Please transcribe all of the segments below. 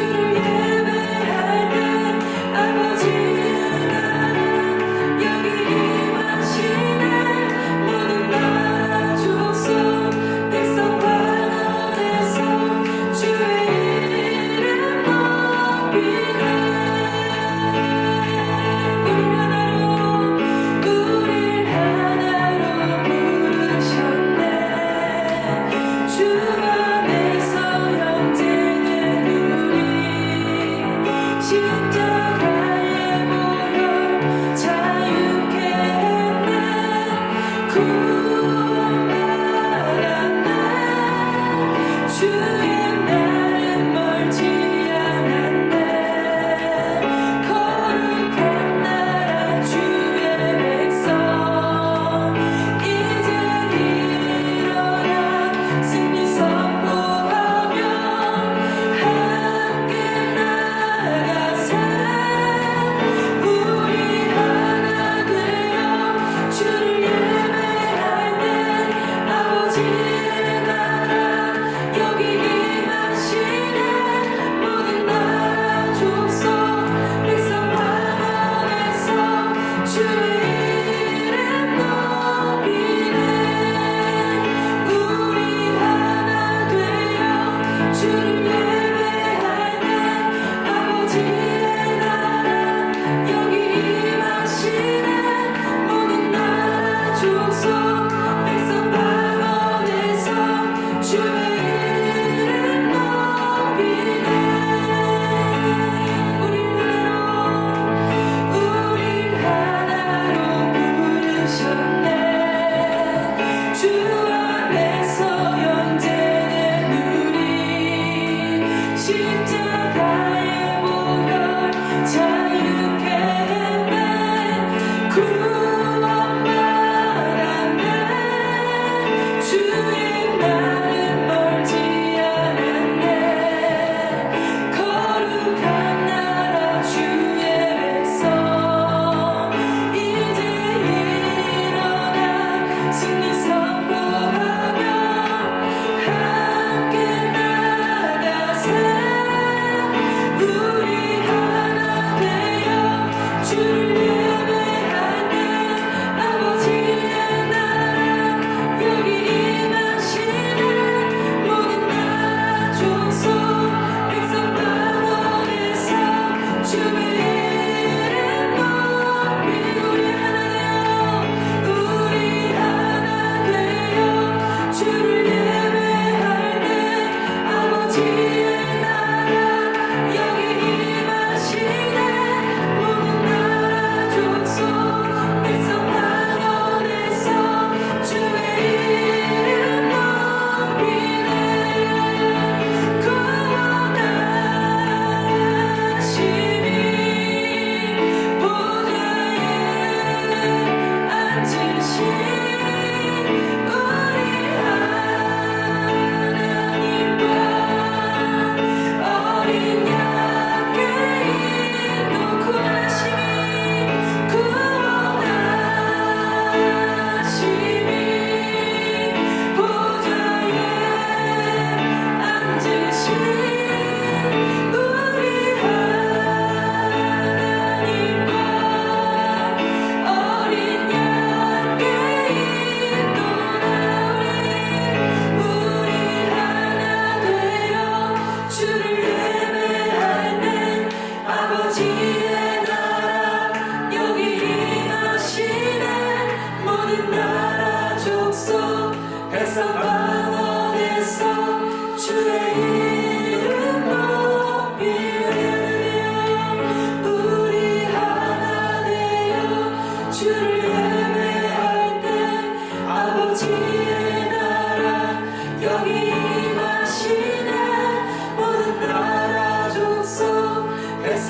주를 예배할 때 아버지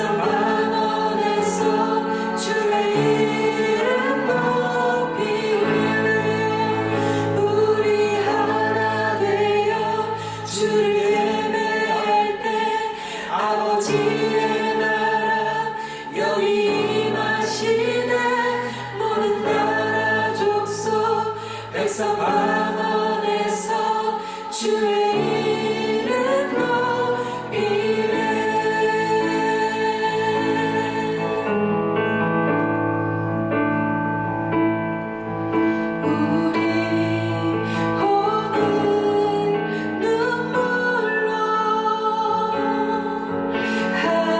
백성 방언에서 주의 이름 높이며 우리 하나 되어 주를 예배할 때 아버지의 나라 여기 임하시네. 모든 나라 족속 백성 방언에서 주의 이름 높이네. 우리 오늘 눈물로 하나님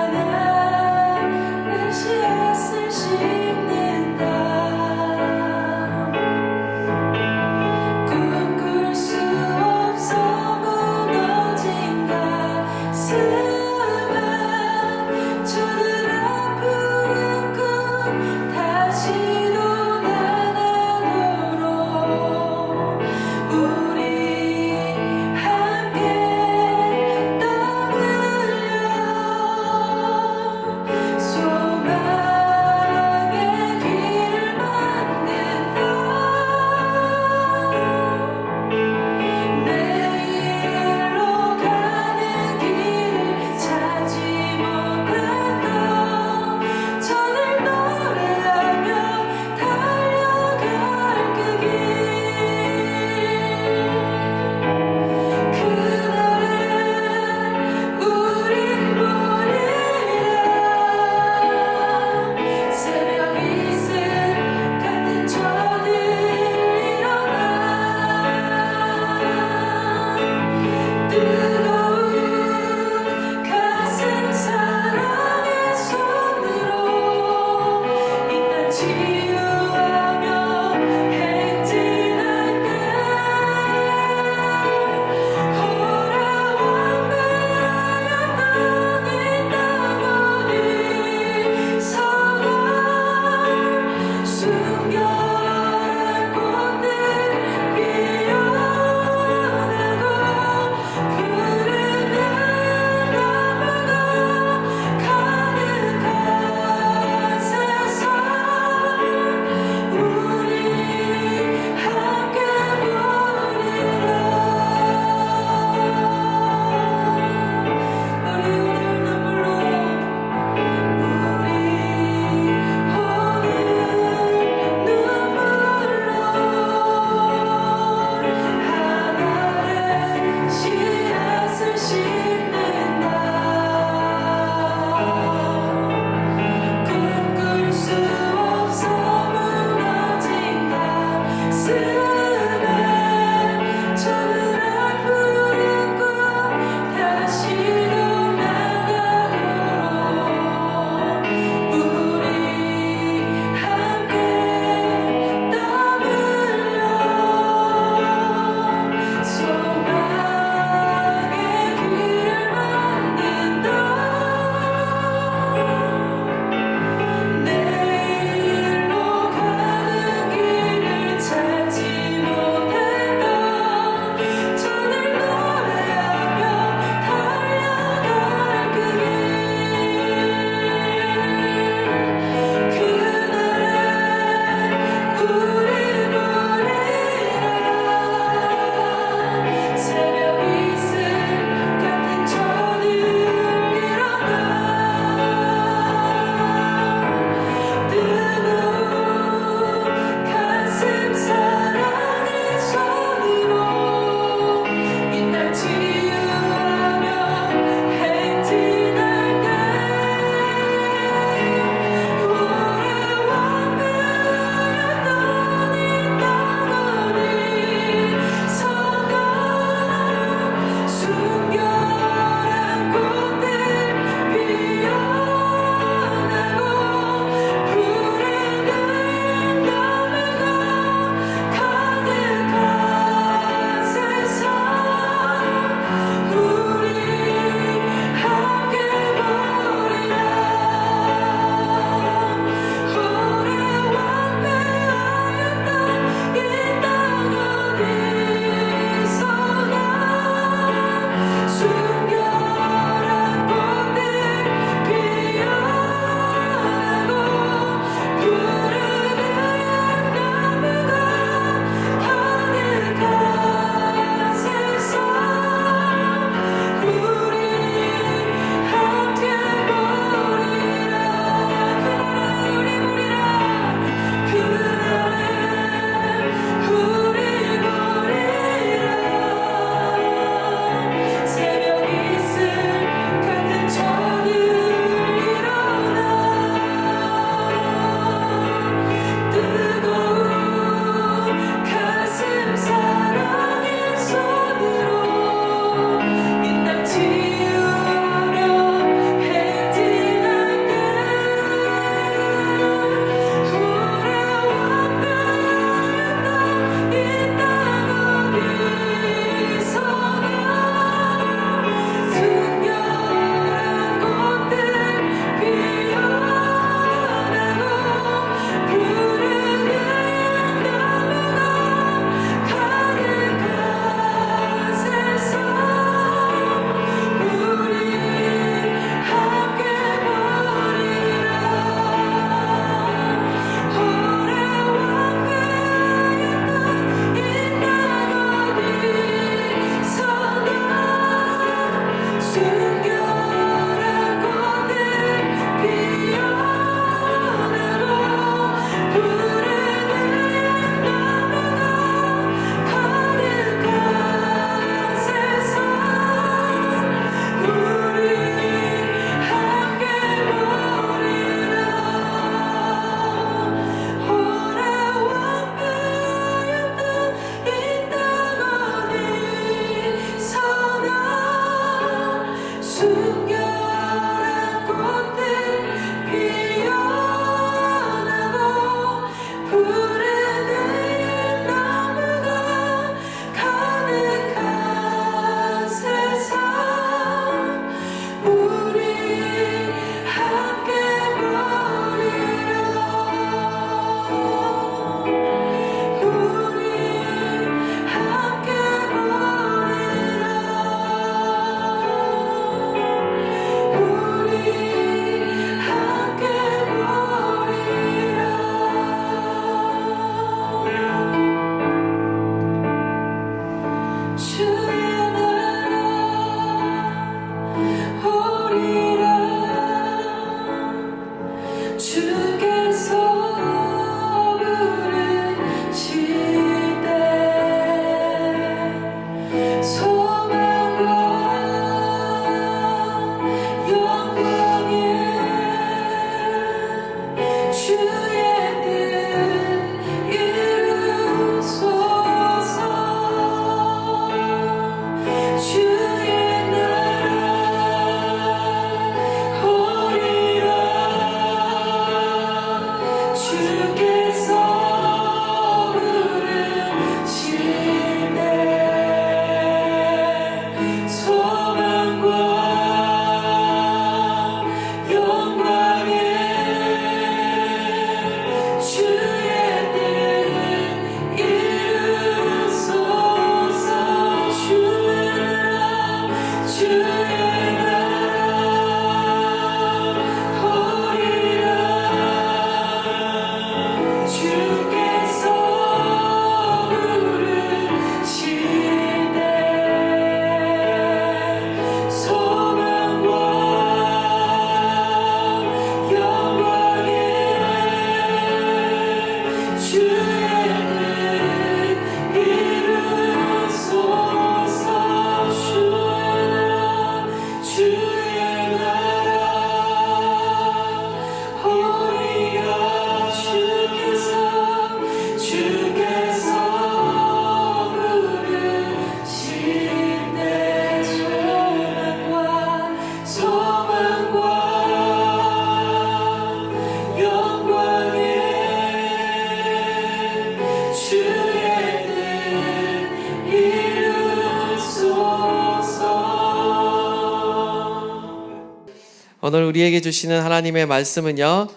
오늘 우리에게 주시는 하나님의 말씀은요,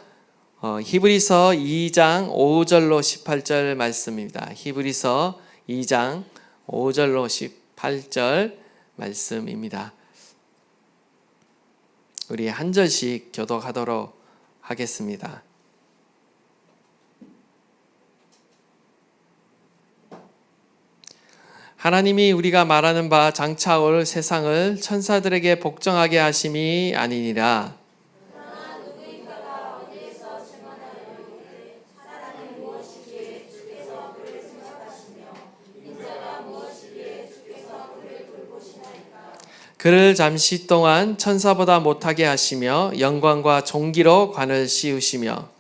히브리서 2장 5절로 18절 말씀입니다. 히브리서 2장 5절로 18절 말씀입니다. 우리 한 절씩 교독하도록 하겠습니다. 하나님이 우리가 말하는 바 장차 올 세상을 천사들에게 복종하게 하심이 아니니라. 그를 잠시 동안 천사보다 못하게 하시며 영광과 존귀로 관을 씌우시며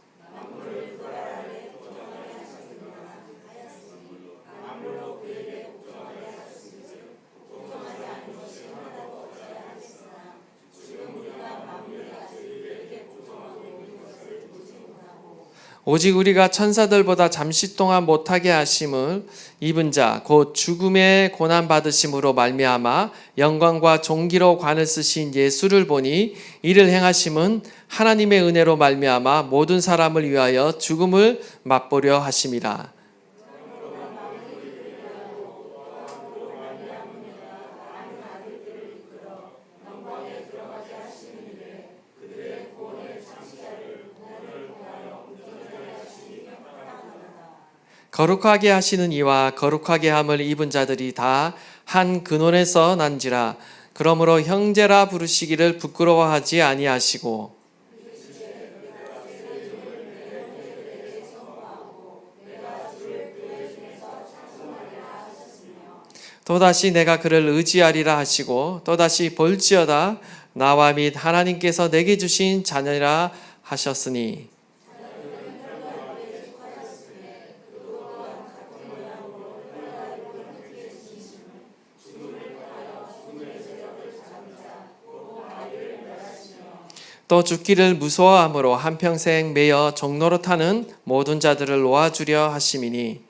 오직 우리가 천사들보다 잠시 동안 못하게 하심을 입은 자 곧 죽음의 고난 받으심으로 말미암아 영광과 존귀로 관을 쓰신 예수를 보니 이를 행하심은 하나님의 은혜로 말미암아 모든 사람을 위하여 죽음을 맛보려 하심이라. 거룩하게 하시는 이와 거룩하게 함을 입은 자들이 다 한 근원에서 난지라. 그러므로 형제라 부르시기를 부끄러워하지 아니하시고 또다시 내가 그를 의지하리라 하시고 또다시 볼지어다 나와 및 하나님께서 내게 주신 자녀라 하셨으니 또 죽기를 무서워함으로 한평생 매여 종로로 타는 모든 자들을 놓아주려 하심이니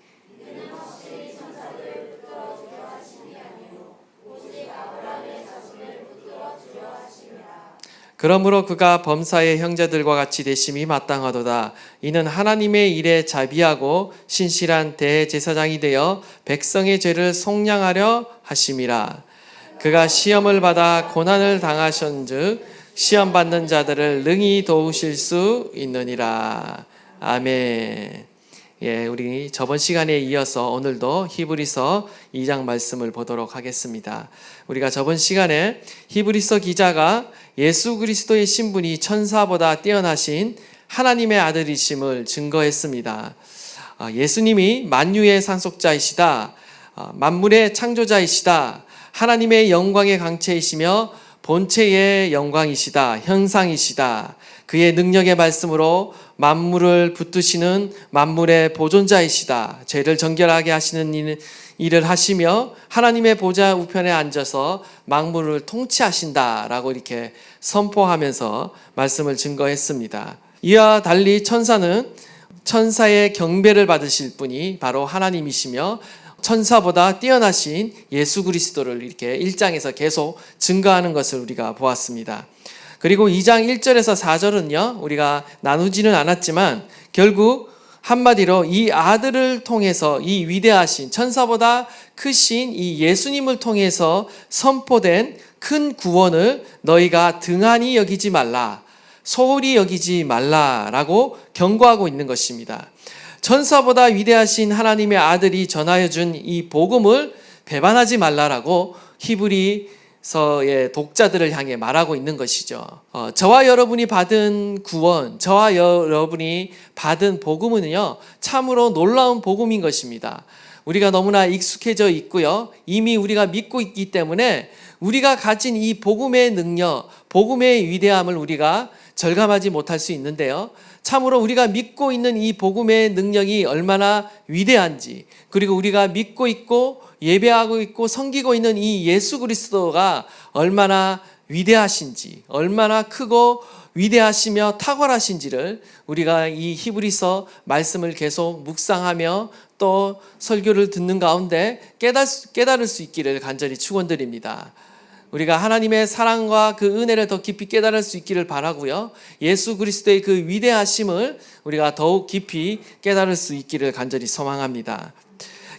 그러므로 그가 범사의 형제들과 같이 되심이 마땅하도다. 이는 하나님의 일에 자비하고 신실한 대제사장이 되어 백성의 죄를 속량하려 하심이라. 그가 시험을 받아 고난을 당하신즉 시험 받는 자들을 능히 도우실 수 있느니라. 아멘. 예, 우리 저번 시간에 이어서 오늘도 히브리서 2장 말씀을 보도록 하겠습니다. 우리가 저번 시간에 히브리서 기자가 예수 그리스도의 신분이 천사보다 뛰어나신 하나님의 아들이심을 증거했습니다. 예수님이 만유의 상속자이시다. 만물의 창조자이시다. 하나님의 영광의 강체이시며 본체의 영광이시다. 형상이시다. 그의 능력의 말씀으로 만물을 붙드시는 만물의 보존자이시다. 죄를 정결하게 하시는 일을 하시며 하나님의 보좌 우편에 앉아서 만물을 통치하신다라고 이렇게 선포하면서 말씀을 증거했습니다. 이와 달리 천사는 천사의 경배를 받으실 분이 바로 하나님이시며 천사보다 뛰어나신 예수 그리스도를 이렇게 1장에서 계속 증거하는 것을 우리가 보았습니다. 그리고 2장 1절에서 4절은요, 우리가 나누지는 않았지만 결국 한마디로 이 아들을 통해서 이 위대하신 천사보다 크신 이 예수님을 통해서 선포된 큰 구원을 너희가 등한히 여기지 말라, 소홀히 여기지 말라라고 경고하고 있는 것입니다. 천사보다 위대하신 하나님의 아들이 전하여 준 이 복음을 배반하지 말라라고 히브리서의 독자들을 향해 말하고 있는 것이죠. 저와 여러분이 받은 구원, 저와 여러분이 받은 복음은요, 참으로 놀라운 복음인 것입니다. 우리가 너무나 익숙해져 있고요, 이미 우리가 믿고 있기 때문에 우리가 가진 이 복음의 능력, 복음의 위대함을 우리가 절감하지 못할 수 있는데요, 참으로 우리가 믿고 있는 이 복음의 능력이 얼마나 위대한지, 그리고 우리가 믿고 있고 예배하고 있고 섬기고 있는 이 예수 그리스도가 얼마나 위대하신지, 얼마나 크고 위대하시며 탁월하신지를 우리가 이 히브리서 말씀을 계속 묵상하며 또 설교를 듣는 가운데 깨달을 수 있기를 간절히 축원드립니다. 우리가 하나님의 사랑과 그 은혜를 더 깊이 깨달을 수 있기를 바라고요. 예수 그리스도의 그 위대하심을 우리가 더욱 깊이 깨달을 수 있기를 간절히 소망합니다.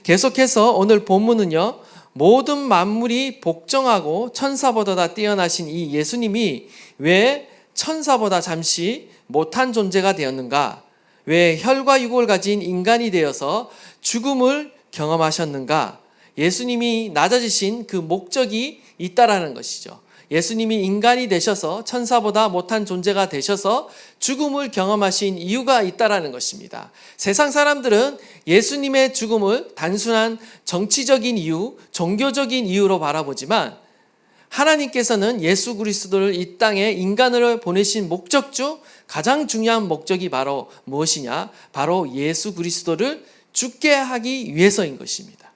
계속해서 오늘 본문은요, 모든 만물이 복종하고 천사보다 뛰어나신 이 예수님이 왜 천사보다 잠시 못한 존재가 되었는가? 왜 혈과 육을 가진 인간이 되어서 죽음을 경험하셨는가? 예수님이 낮아지신 그 목적이 있다라는 것이죠. 예수님이 인간이 되셔서 천사보다 못한 존재가 되셔서 죽음을 경험하신 이유가 있다라는 것입니다. 세상 사람들은 예수님의 죽음을 단순한 정치적인 이유, 종교적인 이유로 바라보지만 하나님께서는 예수 그리스도를 이 땅에 인간으로 보내신 목적 중 가장 중요한 목적이 바로 무엇이냐? 바로 예수 그리스도를 죽게 하기 위해서인 것입니다.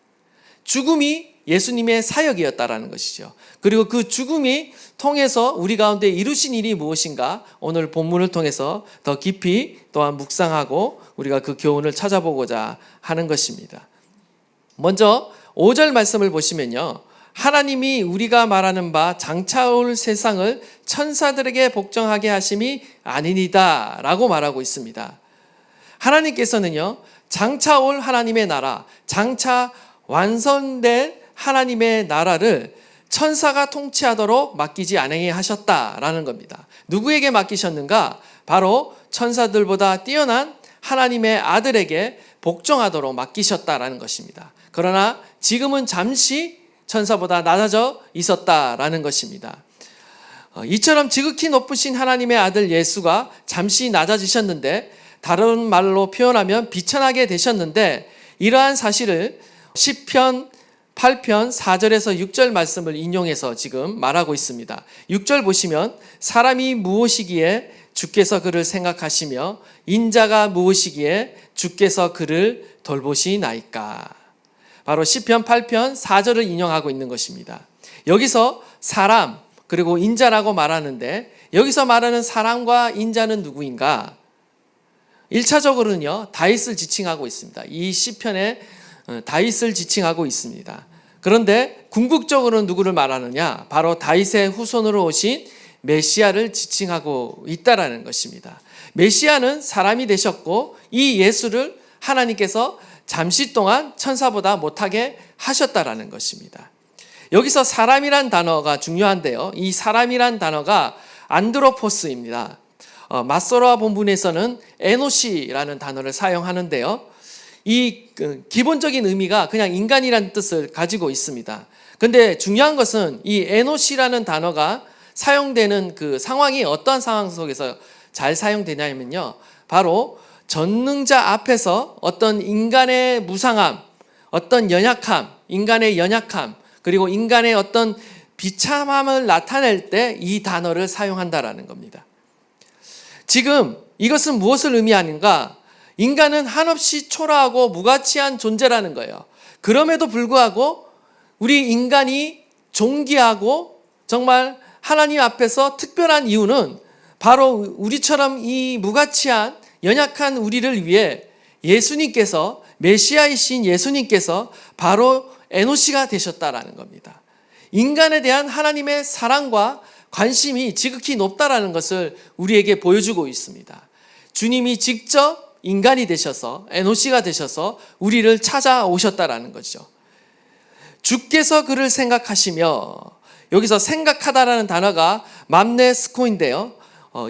죽음이 예수님의 사역이었다라는 것이죠. 그리고 그 죽음이 통해서 우리 가운데 이루신 일이 무엇인가? 오늘 본문을 통해서 더 깊이 또한 묵상하고 우리가 그 교훈을 찾아보고자 하는 것입니다. 먼저 5절 말씀을 보시면요, 하나님이 우리가 말하는 바 장차올 세상을 천사들에게 복종하게 하심이 아니니다 라고 말하고 있습니다. 하나님께서는요, 장차올 하나님의 나라, 장차 완성된 하나님의 나라를 천사가 통치하도록 맡기지 아니하셨다라는 겁니다. 누구에게 맡기셨는가? 바로 천사들보다 뛰어난 하나님의 아들에게 복종하도록 맡기셨다라는 것입니다. 그러나 지금은 잠시 천사보다 낮아져 있었다라는 것입니다. 이처럼 지극히 높으신 하나님의 아들 예수가 잠시 낮아지셨는데, 다른 말로 표현하면 비천하게 되셨는데, 이러한 사실을 시편 8편 4절에서 6절 말씀을 인용해서 지금 말하고 있습니다. 6절 보시면 사람이 무엇이기에 주께서 그를 생각하시며 인자가 무엇이기에 주께서 그를 돌보시나이까. 바로 시편 8편 4절을 인용하고 있는 것입니다. 여기서 사람 그리고 인자라고 말하는데, 여기서 말하는 사람과 인자는 누구인가? 1차적으로는요, 다윗을 지칭하고 있습니다. 이 시편에 다윗을 지칭하고 있습니다. 그런데 궁극적으로는 누구를 말하느냐? 바로 다윗의 후손으로 오신 메시아를 지칭하고 있다라는 것입니다. 메시아는 사람이 되셨고 이 예수를 하나님께서 잠시 동안 천사보다 못하게 하셨다라는 것입니다. 여기서 사람이란 단어가 중요한데요, 이 사람이란 단어가 안드로포스입니다. 마소라 본문에서는 에노시라는 단어를 사용하는데요, 이 기본적인 의미가 그냥 인간이라는 뜻을 가지고 있습니다. 근데 중요한 것은 이 에노시라는 단어가 사용되는 그 상황이 어떤 상황 속에서 잘 사용되냐면요, 바로 전능자 앞에서 어떤 인간의 무상함, 어떤 연약함, 인간의 연약함, 그리고 인간의 어떤 비참함을 나타낼 때 이 단어를 사용한다라는 겁니다. 지금 이것은 무엇을 의미하는가? 인간은 한없이 초라하고 무가치한 존재라는 거예요. 그럼에도 불구하고 우리 인간이 존귀하고 정말 하나님 앞에서 특별한 이유는 바로 우리처럼 이 무가치한 연약한 우리를 위해 예수님께서, 메시아이신 예수님께서 바로 에노시가 되셨다라는 겁니다. 인간에 대한 하나님의 사랑과 관심이 지극히 높다라는 것을 우리에게 보여주고 있습니다. 주님이 직접 인간이 되셔서, 에노시가 되셔서 우리를 찾아오셨다라는 거죠. 주께서 그를 생각하시며, 여기서 생각하다라는 단어가 맘네스코인데요,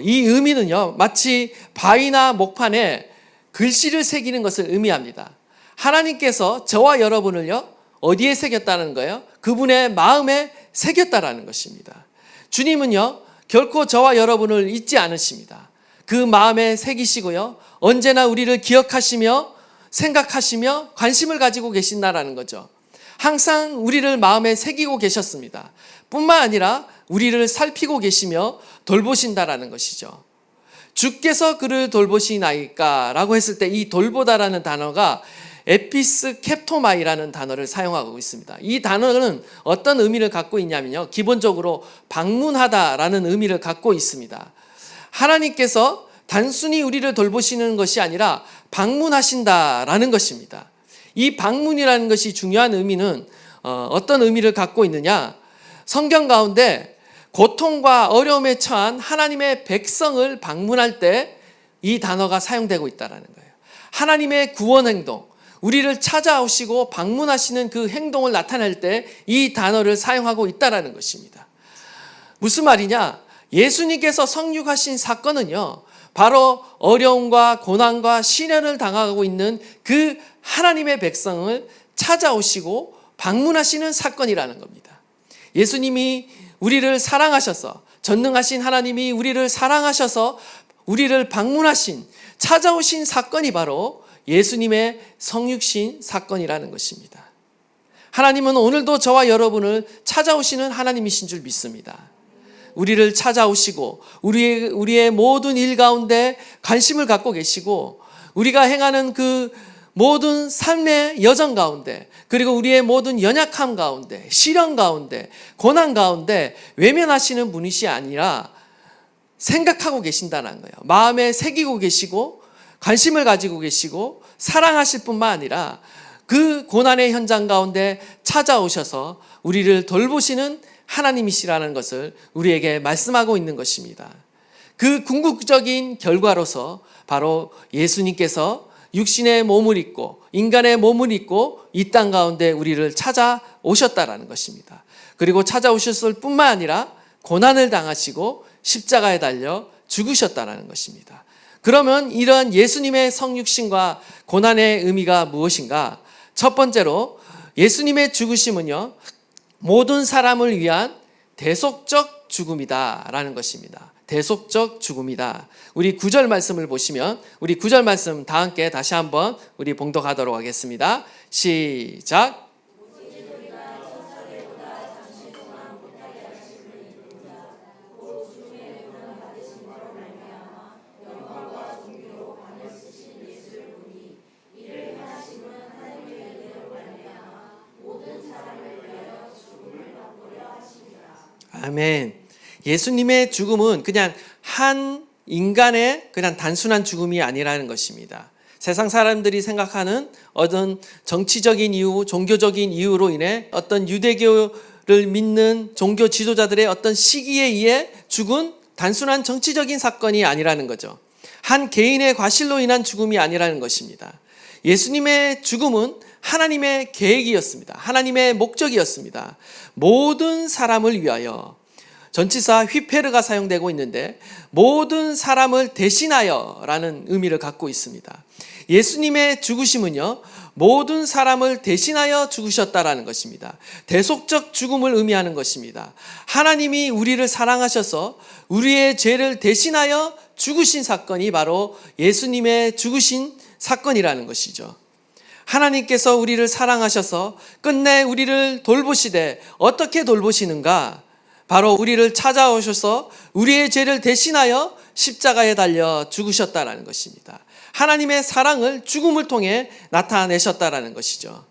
이 의미는요, 마치 바위나 목판에 글씨를 새기는 것을 의미합니다. 하나님께서 저와 여러분을요, 어디에 새겼다는 거예요? 그분의 마음에 새겼다라는 것입니다. 주님은요, 결코 저와 여러분을 잊지 않으십니다. 그 마음에 새기시고요, 언제나 우리를 기억하시며 생각하시며 관심을 가지고 계신다라는 거죠. 항상 우리를 마음에 새기고 계셨습니다. 뿐만 아니라 우리를 살피고 계시며 돌보신다라는 것이죠. 주께서 그를 돌보시나이까 라고 했을 때 이 돌보다라는 단어가 에피스 캡토마이라는 단어를 사용하고 있습니다. 이 단어는 어떤 의미를 갖고 있냐면요, 기본적으로 방문하다라는 의미를 갖고 있습니다. 하나님께서 단순히 우리를 돌보시는 것이 아니라 방문하신다라는 것입니다. 이 방문이라는 것이 중요한 의미는 어떤 의미를 갖고 있느냐? 성경 가운데 고통과 어려움에 처한 하나님의 백성을 방문할 때 이 단어가 사용되고 있다는 거예요. 하나님의 구원 행동, 우리를 찾아오시고 방문하시는 그 행동을 나타낼 때 이 단어를 사용하고 있다는 것입니다. 무슨 말이냐? 예수님께서 성육하신 사건은요, 바로 어려움과 고난과 시련을 당하고 있는 그 하나님의 백성을 찾아오시고 방문하시는 사건이라는 겁니다. 예수님이 우리를 사랑하셔서, 전능하신 하나님이 우리를 사랑하셔서 우리를 방문하신, 찾아오신 사건이 바로 예수님의 성육신 사건이라는 것입니다. 하나님은 오늘도 저와 여러분을 찾아오시는 하나님이신 줄 믿습니다. 우리를 찾아오시고 우리의 모든 일 가운데 관심을 갖고 계시고, 우리가 행하는 그 모든 삶의 여정 가운데, 그리고 우리의 모든 연약함 가운데, 시련 가운데, 고난 가운데 외면하시는 분이시 아니라 생각하고 계신다는 거예요. 마음에 새기고 계시고 관심을 가지고 계시고 사랑하실 뿐만 아니라 그 고난의 현장 가운데 찾아오셔서 우리를 돌보시는 하나님이시라는 것을 우리에게 말씀하고 있는 것입니다. 그 궁극적인 결과로서 바로 예수님께서 육신의 몸을 입고 인간의 몸을 입고 이 땅 가운데 우리를 찾아오셨다라는 것입니다. 그리고 찾아오셨을 뿐만 아니라 고난을 당하시고 십자가에 달려 죽으셨다라는 것입니다. 그러면 이런 예수님의 성육신과 고난의 의미가 무엇인가? 첫 번째로 예수님의 죽으심은요, 모든 사람을 위한 대속적 죽음이다라는 것입니다. 대속적 죽음이다. 우리 9절 말씀을 보시면, 우리 9절 말씀 다 함께 다시 한번 우리 봉독하도록 하겠습니다. 시작. 아멘. 예수님의 죽음은 그냥 한 인간의 그냥 단순한 죽음이 아니라는 것입니다. 세상 사람들이 생각하는 어떤 정치적인 이유, 종교적인 이유로 인해 어떤 유대교를 믿는 종교 지도자들의 어떤 시기에 의해 죽은 단순한 정치적인 사건이 아니라는 거죠. 한 개인의 과실로 인한 죽음이 아니라는 것입니다. 예수님의 죽음은 하나님의 계획이었습니다. 하나님의 목적이었습니다. 모든 사람을 위하여, 전치사 휘페르가 사용되고 있는데 모든 사람을 대신하여 라는 의미를 갖고 있습니다. 예수님의 죽으심은요, 모든 사람을 대신하여 죽으셨다라는 것입니다. 대속적 죽음을 의미하는 것입니다. 하나님이 우리를 사랑하셔서 우리의 죄를 대신하여 죽으신 사건이 바로 예수님의 죽으신 사건이라는 것이죠. 하나님께서 우리를 사랑하셔서 끝내 우리를 돌보시되 어떻게 돌보시는가? 바로 우리를 찾아오셔서 우리의 죄를 대신하여 십자가에 달려 죽으셨다라는 것입니다. 하나님의 사랑을 죽음을 통해 나타내셨다라는 것이죠.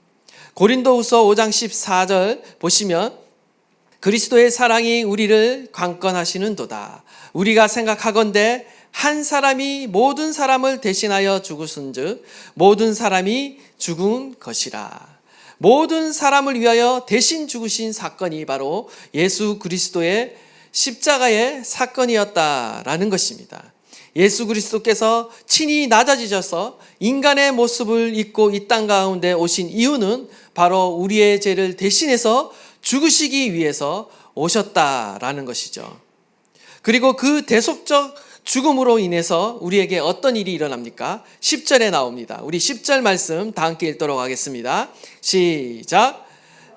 고린도후서 5장 14절 보시면, 그리스도의 사랑이 우리를 강권하시는도다. 우리가 생각하건대 한 사람이 모든 사람을 대신하여 죽으신즉 모든 사람이 죽은 것이라. 모든 사람을 위하여 대신 죽으신 사건이 바로 예수 그리스도의 십자가의 사건이었다라는 것입니다. 예수 그리스도께서 친히 낮아지셔서 인간의 모습을 입고 이 땅 가운데 오신 이유는 바로 우리의 죄를 대신해서 죽으시기 위해서 오셨다라는 것이죠. 그리고 그 대속적 죽음으로 인해서 우리에게 어떤 일이 일어납니까? 10절에 나옵니다. 우리 10절 말씀 다 함께 읽도록 하겠습니다. 시작.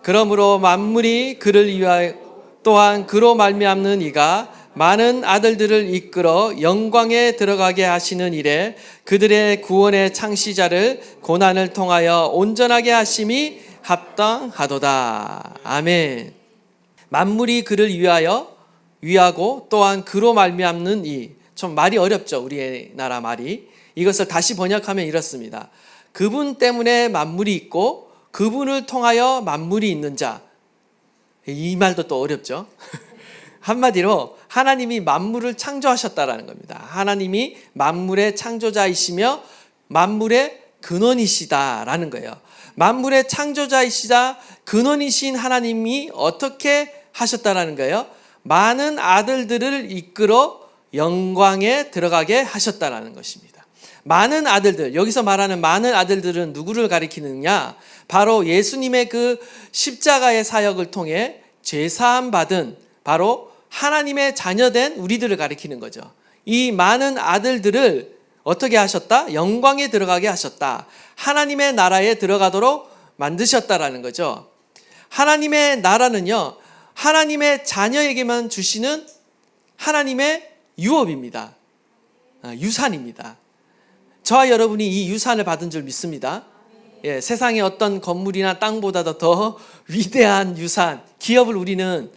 그러므로 만물이 그를 위하여 또한 그로 말미암는 이가 많은 아들들을 이끌어 영광에 들어가게 하시는 일에 그들의 구원의 창시자를 고난을 통하여 온전하게 하심이 합당하도다. 아멘. 만물이 그를 위하고 또한 그로 말미암는 이, 좀 말이 어렵죠, 우리나라 말이. 이것을 다시 번역하면 이렇습니다. 그분 때문에 만물이 있고 그분을 통하여 만물이 있는 자. 이 말도 또 어렵죠. 한마디로 하나님이 만물을 창조하셨다라는 겁니다. 하나님이 만물의 창조자이시며 만물의 근원이시다라는 거예요. 만물의 창조자이시자 근원이신 하나님이 어떻게 하셨다라는 거예요. 많은 아들들을 이끌어 영광에 들어가게 하셨다라는 것입니다. 많은 아들들, 여기서 말하는 많은 아들들은 누구를 가리키느냐? 바로 예수님의 그 십자가의 사역을 통해 죄사함 받은 바로 하나님의 자녀된 우리들을 가리키는 거죠. 이 많은 아들들을 어떻게 하셨다? 영광에 들어가게 하셨다. 하나님의 나라에 들어가도록 만드셨다라는 거죠. 하나님의 나라는요, 하나님의 자녀에게만 주시는 하나님의 유업입니다. 유산입니다. 저와 여러분이 이 유산을 받은 줄 믿습니다. 예, 세상의 어떤 건물이나 땅보다도 더 위대한 유산, 기업을 우리는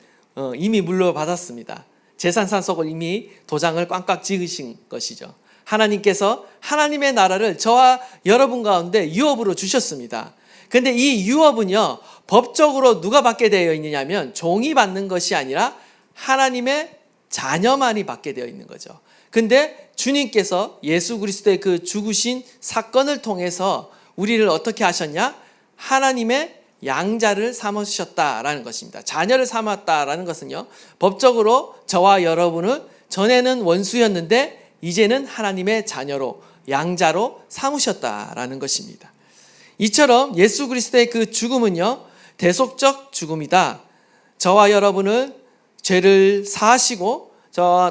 이미 물려받았습니다. 재산산속을 이미 도장을 꽉꽉 찍으신 것이죠. 하나님께서 하나님의 나라를 저와 여러분 가운데 유업으로 주셨습니다. 근데 이 유업은요, 법적으로 누가 받게 되어 있느냐면 종이 받는 것이 아니라 하나님의 자녀만이 받게 되어 있는 거죠. 근데 주님께서 예수 그리스도의 그 죽으신 사건을 통해서 우리를 어떻게 하셨냐? 하나님의 양자를 삼으셨다라는 것입니다. 자녀를 삼았다라는 것은요, 법적으로 저와 여러분은 전에는 원수였는데 이제는 하나님의 자녀로, 양자로 삼으셨다라는 것입니다. 이처럼 예수 그리스도의 그 죽음은요, 대속적 죽음이다. 저와 여러분을 죄를 사하시고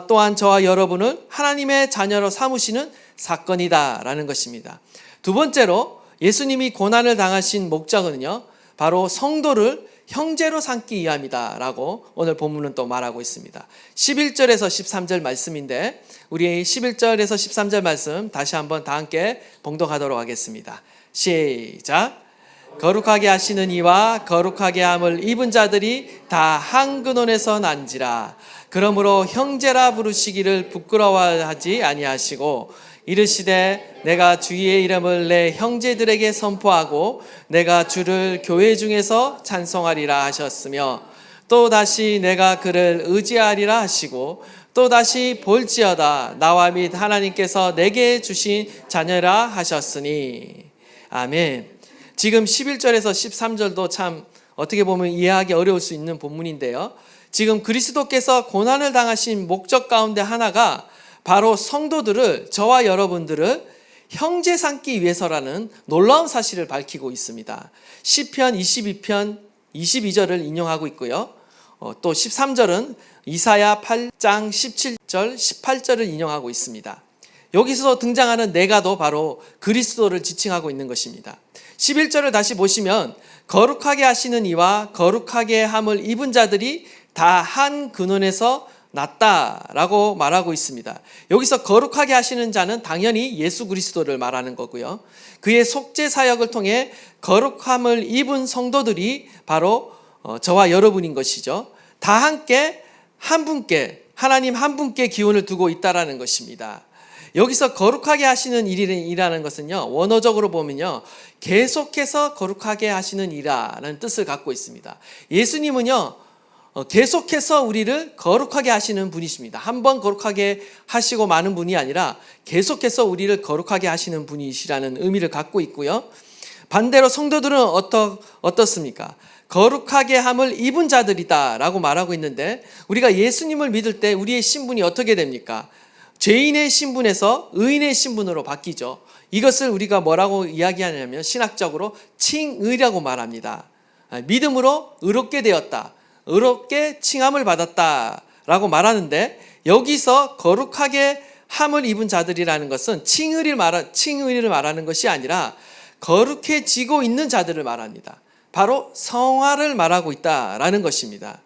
또한 저와 여러분을 하나님의 자녀로 삼으시는 사건이다라는 것입니다. 두 번째로 예수님이 고난을 당하신 목적은요, 바로 성도를 형제로 삼기 위함이다라고 오늘 본문은 또 말하고 있습니다. 11절에서 13절 말씀인데 우리 11절에서 13절 말씀 다시 한번 다 함께 봉독하도록 하겠습니다. 시작. 거룩하게 하시는 이와 거룩하게 함을 입은 자들이 다 한 근원에서 난지라. 그러므로 형제라 부르시기를 부끄러워하지 아니하시고 이르시되 내가 주의 이름을 내 형제들에게 선포하고 내가 주를 교회 중에서 찬송하리라 하셨으며 또 다시 내가 그를 의지하리라 하시고 또 다시 볼지어다 나와 및 하나님께서 내게 주신 자녀라 하셨으니. 아멘. 지금 11절에서 13절도 참 어떻게 보면 이해하기 어려울 수 있는 본문인데요. 지금 그리스도께서 고난을 당하신 목적 가운데 하나가 바로 성도들을, 저와 여러분들을 형제 삼기 위해서라는 놀라운 사실을 밝히고 있습니다. 시편 22편 22절을 인용하고 있고요. 또 13절은 이사야 8장 17절 18절을 인용하고 있습니다. 여기서 등장하는 내가도 바로 그리스도를 지칭하고 있는 것입니다. 11절을 다시 보시면 거룩하게 하시는 이와 거룩하게 함을 입은 자들이 다 한 근원에서 났다라고 말하고 있습니다. 여기서 거룩하게 하시는 자는 당연히 예수 그리스도를 말하는 거고요. 그의 속죄 사역을 통해 거룩함을 입은 성도들이 바로 저와 여러분인 것이죠. 다 함께 한 분께, 하나님 한 분께 기원을 두고 있다라는 것입니다. 여기서 거룩하게 하시는 일이라는 것은요, 원어적으로 보면요, 계속해서 거룩하게 하시는 일이라는 뜻을 갖고 있습니다. 예수님은요, 계속해서 우리를 거룩하게 하시는 분이십니다. 한번 거룩하게 하시고 마는 분이 아니라 계속해서 우리를 거룩하게 하시는 분이시라는 의미를 갖고 있고요. 반대로 성도들은 어떻습니까? 거룩하게 함을 입은 자들이다 라고 말하고 있는데, 우리가 예수님을 믿을 때 우리의 신분이 어떻게 됩니까? 죄인의 신분에서 의인의 신분으로 바뀌죠. 이것을 우리가 뭐라고 이야기하냐면 신학적으로 칭의라고 말합니다. 믿음으로 의롭게 되었다, 의롭게 칭함을 받았다라고 말하는데, 여기서 거룩하게 함을 입은 자들이라는 것은 칭의를 말하는 것이 아니라 거룩해지고 있는 자들을 말합니다. 바로 성화를 말하고 있다라는 것입니다.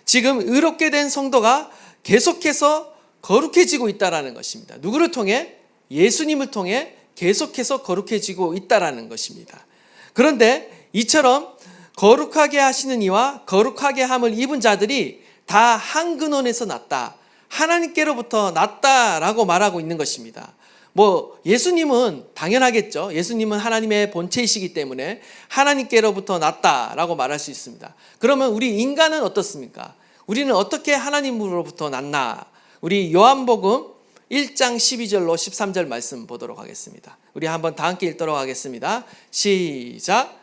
지금 의롭게 된 성도가 계속해서 거룩해지고 있다라는 것입니다. 누구를 통해? 예수님을 통해 계속해서 거룩해지고 있다라는 것입니다. 그런데 이처럼 거룩하게 하시는 이와 거룩하게 함을 입은 자들이 다 한 근원에서 났다, 하나님께로부터 났다라고 말하고 있는 것입니다. 예수님은 당연하겠죠. 예수님은 하나님의 본체이시기 때문에 하나님께로부터 났다라고 말할 수 있습니다. 그러면 우리 인간은 어떻습니까? 우리는 어떻게 하나님으로부터 났나? 우리 요한복음 1장 12절로 13절 말씀 보도록 하겠습니다. 우리 한번 다 함께 읽도록 하겠습니다. 시작.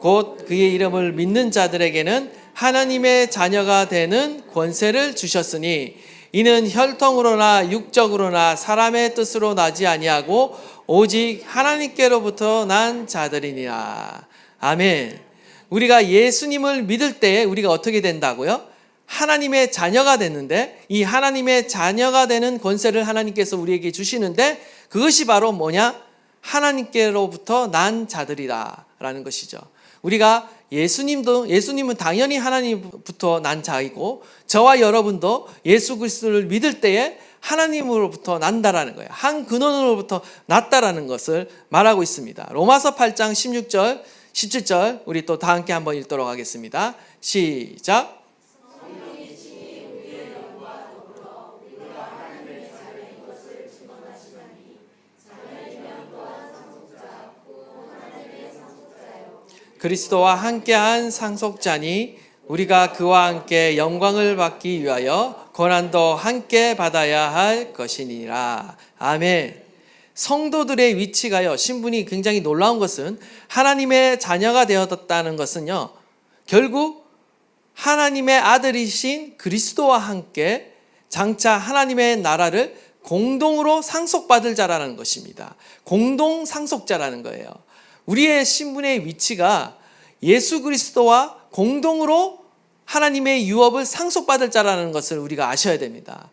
곧 그의 이름을 믿는 자들에게는 하나님의 자녀가 되는 권세를 주셨으니 이는 혈통으로나 육적으로나 사람의 뜻으로 나지 아니하고 오직 하나님께로부터 난 자들이니라. 아멘. 우리가 예수님을 믿을 때 우리가 어떻게 된다고요? 하나님의 자녀가 됐는데, 이 하나님의 자녀가 되는 권세를 하나님께서 우리에게 주시는데, 그것이 바로 뭐냐? 하나님께로부터 난 자들이다 라는 것이죠. 우리가 예수님은 당연히 하나님부터 난 자이고, 저와 여러분도 예수 그리스도를 믿을 때에 하나님으로부터 난다라는 거예요. 한 근원으로부터 났다라는 것을 말하고 있습니다. 로마서 8장 16절 17절 우리 또 다 함께 한번 읽도록 하겠습니다. 시작. 그리스도와 함께한 상속자니 우리가 그와 함께 영광을 받기 위하여 고난도 함께 받아야 할 것이니라. 아멘. 성도들의 위치가요, 신분이 굉장히 놀라운 것은, 하나님의 자녀가 되었다는 것은요, 결국 하나님의 아들이신 그리스도와 함께 장차 하나님의 나라를 공동으로 상속받을 자라는 것입니다. 공동 상속자라는 거예요. 우리의 신분의 위치가 예수 그리스도와 공동으로 하나님의 유업을 상속받을 자라는 것을 우리가 아셔야 됩니다.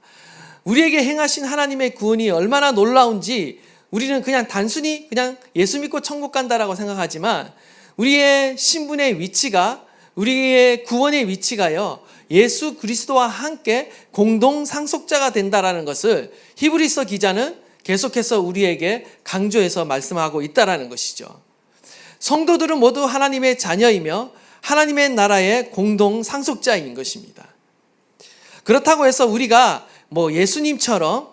우리에게 행하신 하나님의 구원이 얼마나 놀라운지 우리는 그냥 단순히 그냥 예수 믿고 천국 간다라고 생각하지만, 우리의 신분의 위치가, 우리의 구원의 위치가요, 예수 그리스도와 함께 공동 상속자가 된다라는 것을 히브리서 기자는 계속해서 우리에게 강조해서 말씀하고 있다라는 것이죠. 성도들은 모두 하나님의 자녀이며 하나님의 나라의 공동 상속자인 것입니다. 그렇다고 해서 우리가 예수님처럼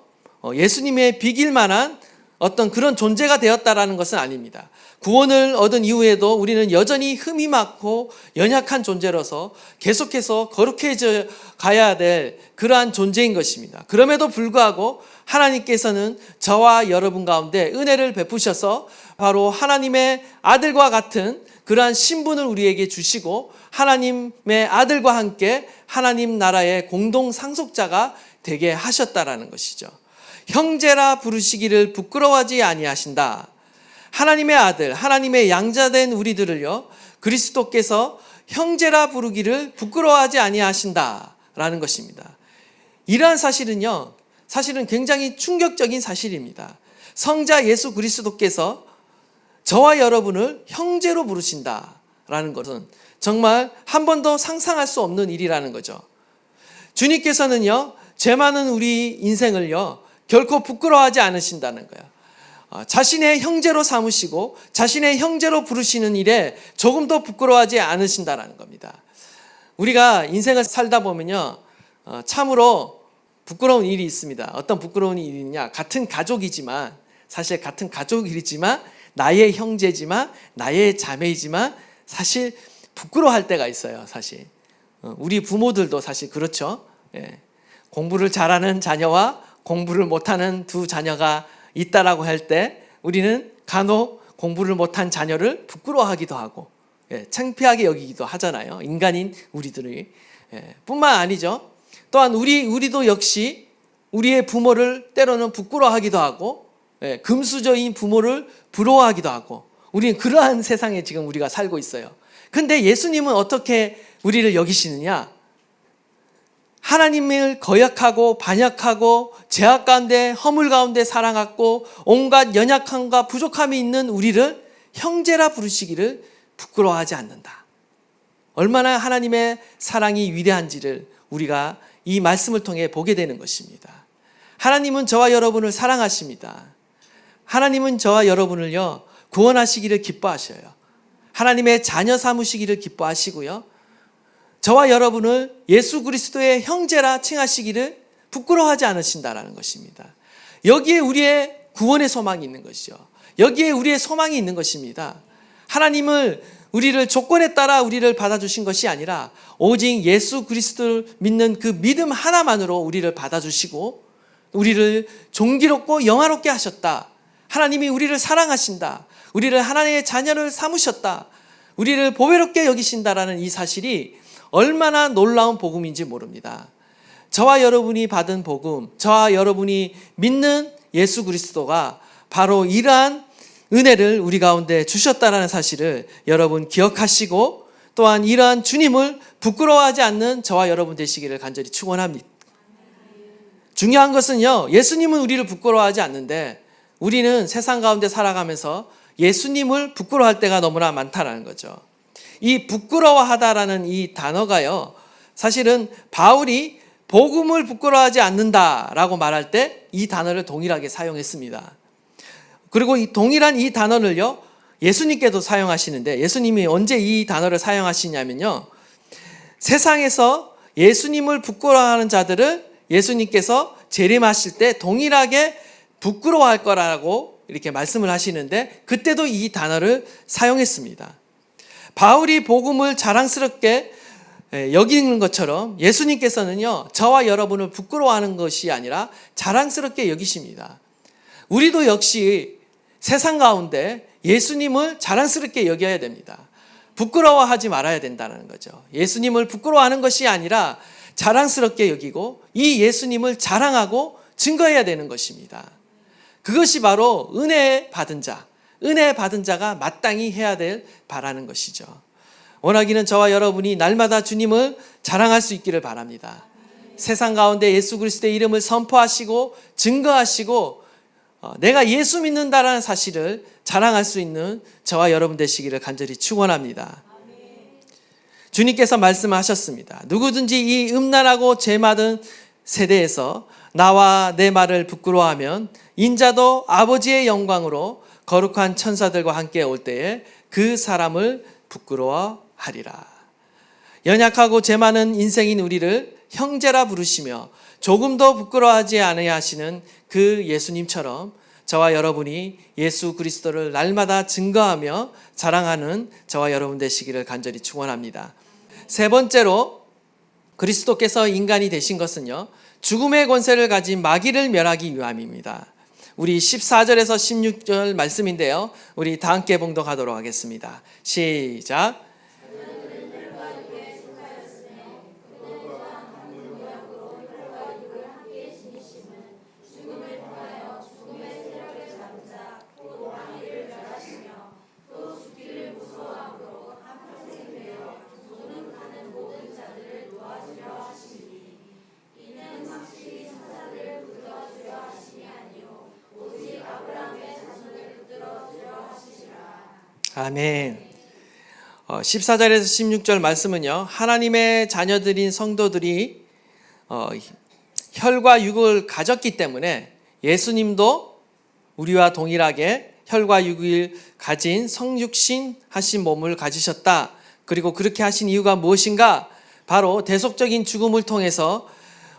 예수님의 비길 만한 어떤 그런 존재가 되었다라는 것은 아닙니다. 구원을 얻은 이후에도 우리는 여전히 흠이 많고 연약한 존재로서 계속해서 거룩해져 가야 될 그러한 존재인 것입니다. 그럼에도 불구하고 하나님께서는 저와 여러분 가운데 은혜를 베푸셔서 바로 하나님의 아들과 같은 그러한 신분을 우리에게 주시고, 하나님의 아들과 함께 하나님 나라의 공동 상속자가 되게 하셨다라는 것이죠. 형제라 부르시기를 부끄러워하지 아니하신다. 하나님의 아들, 하나님의 양자된 우리들을요, 그리스도께서 형제라 부르기를 부끄러워하지 아니하신다라는 것입니다. 이러한 사실은 굉장히 충격적인 사실입니다. 성자 예수 그리스도께서 저와 여러분을 형제로 부르신다라는 것은 정말 한 번도 상상할 수 없는 일이라는 거죠. 주님께서는요, 죄 많은 우리 인생을요, 결코 부끄러워하지 않으신다는 거예요. 자신의 형제로 삼으시고 자신의 형제로 부르시는 일에 조금도 부끄러워하지 않으신다는 겁니다. 우리가 인생을 살다 보면요, 참으로 부끄러운 일이 있습니다. 어떤 부끄러운 일이냐? 같은 가족이지만, 사실 같은 가족이지만, 나의 형제지만, 나의 자매이지만 사실 부끄러워할 때가 있어요. 사실 우리 부모들도 사실 그렇죠. 공부를 잘하는 자녀와 공부를 못하는 두 자녀가 있다라고 할 때 우리는 간혹 공부를 못한 자녀를 부끄러워하기도 하고 창피하게 여기기도 하잖아요. 인간인 우리들이. 뿐만 아니죠. 또한 우리도 역시 우리의 부모를 때로는 부끄러워하기도 하고, 금수저인 부모를 부러워하기도 하고, 우리는 그러한 세상에 지금 우리가 살고 있어요. 근데 예수님은 어떻게 우리를 여기시느냐? 하나님을 거역하고 반역하고 죄악 가운데 허물 가운데 살아갔고 온갖 연약함과 부족함이 있는 우리를 형제라 부르시기를 부끄러워하지 않는다. 얼마나 하나님의 사랑이 위대한지를 우리가 이 말씀을 통해 보게 되는 것입니다. 하나님은 저와 여러분을 사랑하십니다. 하나님은 저와 여러분을요, 구원하시기를 기뻐하셔요. 하나님의 자녀 삼으시기를 기뻐하시고요, 저와 여러분을 예수 그리스도의 형제라 칭하시기를 부끄러워하지 않으신다라는 것입니다. 여기에 우리의 구원의 소망이 있는 것이죠. 여기에 우리의 소망이 있는 것입니다. 하나님을, 우리를 조건에 따라 우리를 받아주신 것이 아니라 오직 예수 그리스도를 믿는 그 믿음 하나만으로 우리를 받아주시고 우리를 존귀롭고 영화롭게 하셨다. 하나님이 우리를 사랑하신다. 우리를 하나님의 자녀를 삼으셨다. 우리를 보배롭게 여기신다라는 이 사실이 얼마나 놀라운 복음인지 모릅니다. 저와 여러분이 받은 복음, 저와 여러분이 믿는 예수 그리스도가 바로 이러한 은혜를 우리 가운데 주셨다라는 사실을 여러분 기억하시고, 또한 이러한 주님을 부끄러워하지 않는 저와 여러분 되시기를 간절히 축원합니다. 중요한 것은요, 예수님은 우리를 부끄러워하지 않는데 우리는 세상 가운데 살아가면서 예수님을 부끄러워할 때가 너무나 많다라는 거죠. 이 부끄러워하다라는 이 단어가요, 사실은 바울이 복음을 부끄러워하지 않는다라고 말할 때 이 단어를 동일하게 사용했습니다. 그리고 이 동일한 이 단어를요, 예수님께도 사용하시는데, 예수님이 언제 이 단어를 사용하시냐면요, 세상에서 예수님을 부끄러워하는 자들을 예수님께서 재림하실 때 동일하게 부끄러워할 거라고 이렇게 말씀을 하시는데, 그때도 이 단어를 사용했습니다. 바울이 복음을 자랑스럽게 여기는 것처럼 예수님께서는요, 저와 여러분을 부끄러워하는 것이 아니라 자랑스럽게 여기십니다. 우리도 역시 세상 가운데 예수님을 자랑스럽게 여겨야 됩니다. 부끄러워하지 말아야 된다는 거죠. 예수님을 부끄러워하는 것이 아니라 자랑스럽게 여기고 이 예수님을 자랑하고 증거해야 되는 것입니다. 그것이 바로 은혜 받은 자, 은혜 받은 자가 마땅히 해야 될 바라는 것이죠. 원하기는 저와 여러분이 날마다 주님을 자랑할 수 있기를 바랍니다. 세상 가운데 예수 그리스도의 이름을 선포하시고 증거하시고 내가 예수 믿는다라는 사실을 자랑할 수 있는 저와 여러분 되시기를 간절히 축원합니다. 주님께서 말씀하셨습니다. 누구든지 이 음란하고 죄 많은 세대에서 나와 내 말을 부끄러워하면 인자도 아버지의 영광으로 거룩한 천사들과 함께 올 때에 그 사람을 부끄러워하리라. 연약하고 죄 많은 인생인 우리를 형제라 부르시며 조금도 부끄러워하지 않으려 하시는 그 예수님처럼 저와 여러분이 예수 그리스도를 날마다 증거하며 자랑하는 저와 여러분 되시기를 간절히 축원합니다. 세 번째로 그리스도께서 인간이 되신 것은요, 죽음의 권세를 가진 마귀를 멸하기 위함입니다. 우리 14절에서 16절 말씀인데요, 우리 다 함께 봉독하도록 하겠습니다. 시작. 아멘. 14절에서 16절 말씀은요, 하나님의 자녀들인 성도들이 혈과 육을 가졌기 때문에 예수님도 우리와 동일하게 혈과 육을 가진 성육신 하신 몸을 가지셨다. 그리고 그렇게 하신 이유가 무엇인가? 바로 대속적인 죽음을 통해서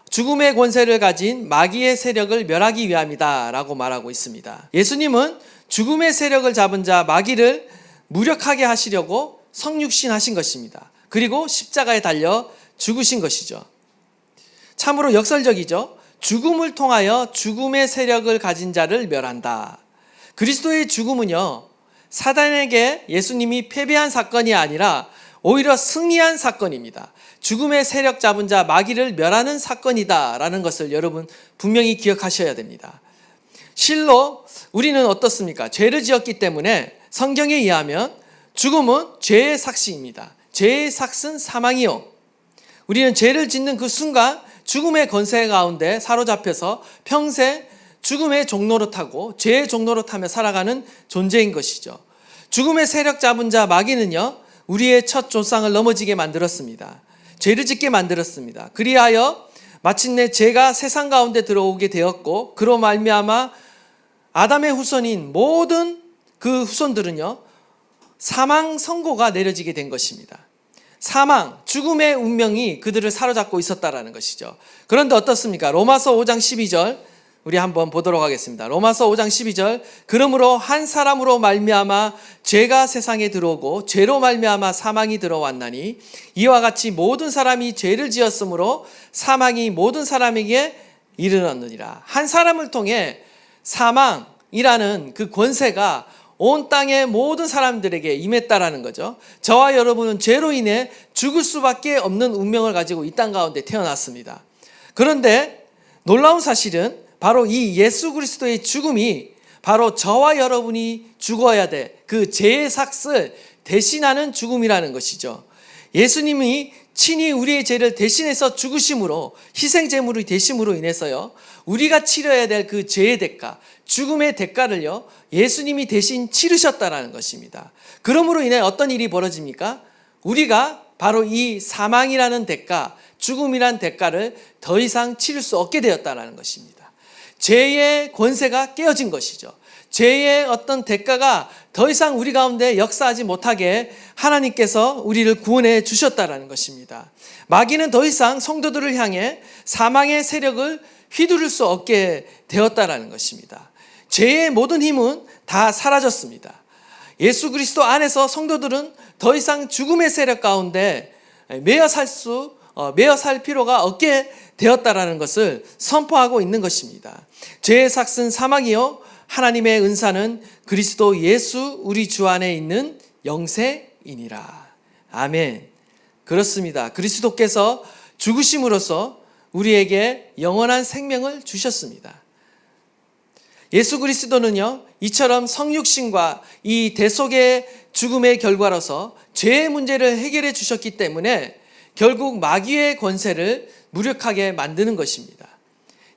죽음의 권세를 가진 마귀의 세력을 멸하기 위함이다 라고 말하고 있습니다. 예수님은 죽음의 세력을 잡은 자 마귀를 무력하게 하시려고 성육신 하신 것입니다. 그리고 십자가에 달려 죽으신 것이죠. 참으로 역설적이죠. 죽음을 통하여 죽음의 세력을 가진 자를 멸한다. 그리스도의 죽음은요, 사단에게 예수님이 패배한 사건이 아니라 오히려 승리한 사건입니다. 죽음의 세력 잡은 자 마귀를 멸하는 사건이다라는 것을 여러분 분명히 기억하셔야 됩니다. 실로 우리는 어떻습니까? 죄를 지었기 때문에 성경에 의하면 죽음은 죄의 삭시입니다. 죄의 삭은 사망이요. 우리는 죄를 짓는 그 순간 죽음의 권세 가운데 사로잡혀서 평생 죽음의 종로로 타고 죄의 종로로 타며 살아가는 존재인 것이죠. 죽음의 세력 잡은 자 마귀는요, 우리의 첫 조상을 넘어지게 만들었습니다. 죄를 짓게 만들었습니다. 그리하여 마침내 죄가 세상 가운데 들어오게 되었고, 그로 말미암아 아담의 후손인 모든 그 후손들은요, 사망 선고가 내려지게 된 것입니다. 사망, 죽음의 운명이 그들을 사로잡고 있었다라는 것이죠. 그런데 어떻습니까? 로마서 5장 12절 우리 한번 보도록 하겠습니다. 로마서 5장 12절, 그러므로 한 사람으로 말미암아 죄가 세상에 들어오고 죄로 말미암아 사망이 들어왔나니 이와 같이 모든 사람이 죄를 지었으므로 사망이 모든 사람에게 이르렀느니라. 한 사람을 통해 사망이라는 그 권세가 온 땅의 모든 사람들에게 임했다라는 거죠. 저와 여러분은 죄로 인해 죽을 수밖에 없는 운명을 가지고 이 땅 가운데 태어났습니다. 그런데 놀라운 사실은 바로 이 예수 그리스도의 죽음이 바로 저와 여러분이 죽어야 될 그 죄의 삭을 대신하는 죽음이라는 것이죠. 예수님이 친히 우리의 죄를 대신해서 죽으심으로, 희생제물이 되심으로 인해서요, 우리가 치러야 될 그 죄의 대가, 죽음의 대가를요, 예수님이 대신 치르셨다라는 것입니다. 그러므로 인해 어떤 일이 벌어집니까? 우리가 바로 이 사망이라는 대가, 죽음이란 대가를 더 이상 치를 수 없게 되었다라는 것입니다. 죄의 권세가 깨어진 것이죠. 죄의 어떤 대가가 더 이상 우리 가운데 역사하지 못하게 하나님께서 우리를 구원해 주셨다라는 것입니다. 마귀는 더 이상 성도들을 향해 사망의 세력을 휘두를 수 없게 되었다라는 것입니다. 죄의 모든 힘은 다 사라졌습니다. 예수 그리스도 안에서 성도들은 더 이상 죽음의 세력 가운데 매여 살 필요가 없게 되었다라는 것을 선포하고 있는 것입니다. 죄의 삭은 사망이요, 하나님의 은사는 그리스도 예수 우리 주 안에 있는 영생이니라. 아멘. 그렇습니다. 그리스도께서 죽으심으로써 우리에게 영원한 생명을 주셨습니다. 예수 그리스도는요, 이처럼 성육신과 이 대속의 죽음의 결과로서 죄의 문제를 해결해 주셨기 때문에 결국 마귀의 권세를 무력하게 만드는 것입니다.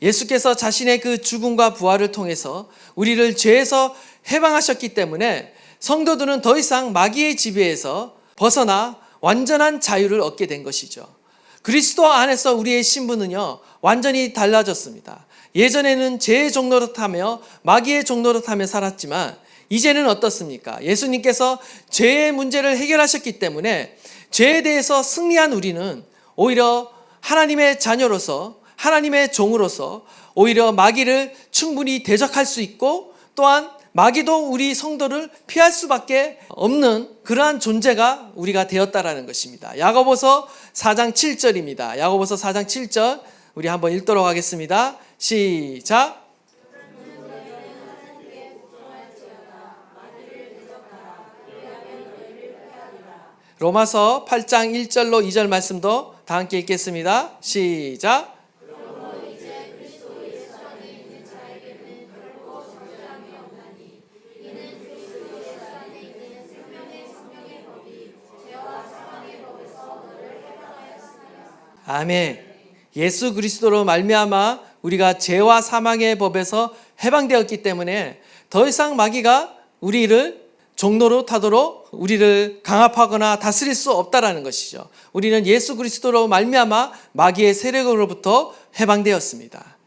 예수께서 자신의 그 죽음과 부활을 통해서 우리를 죄에서 해방하셨기 때문에 성도들은 더 이상 마귀의 지배에서 벗어나 완전한 자유를 얻게 된 것이죠. 그리스도 안에서 우리의 신분은요, 완전히 달라졌습니다. 예전에는 죄의 종노릇하며 마귀의 종노릇하며 살았지만 이제는 어떻습니까? 예수님께서 죄의 문제를 해결하셨기 때문에 죄에 대해서 승리한 우리는 오히려 하나님의 자녀로서, 하나님의 종으로서 오히려 마귀를 충분히 대적할 수 있고, 또한 마귀도 우리 성도를 피할 수밖에 없는 그러한 존재가 우리가 되었다라는 것입니다. 야고보서 4장 7절입니다. 야고보서 4장 7절 우리 한번 읽도록 하겠습니다. 시작. 로마서 8장 1절로 2절 말씀도 다 함께 읽겠습니다. 시작. 아멘. 예수 그리스도로 말미암아 우리가 죄와 사망의 법에서 해방되었기 때문에 더 이상 마귀가 우리를 종로로 타도록 우리를 강압하거나 다스릴 수 없다라는 것이죠. 우리는 예수 그리스도로 말미암아 마귀의 세력으로부터 해방되었습니다.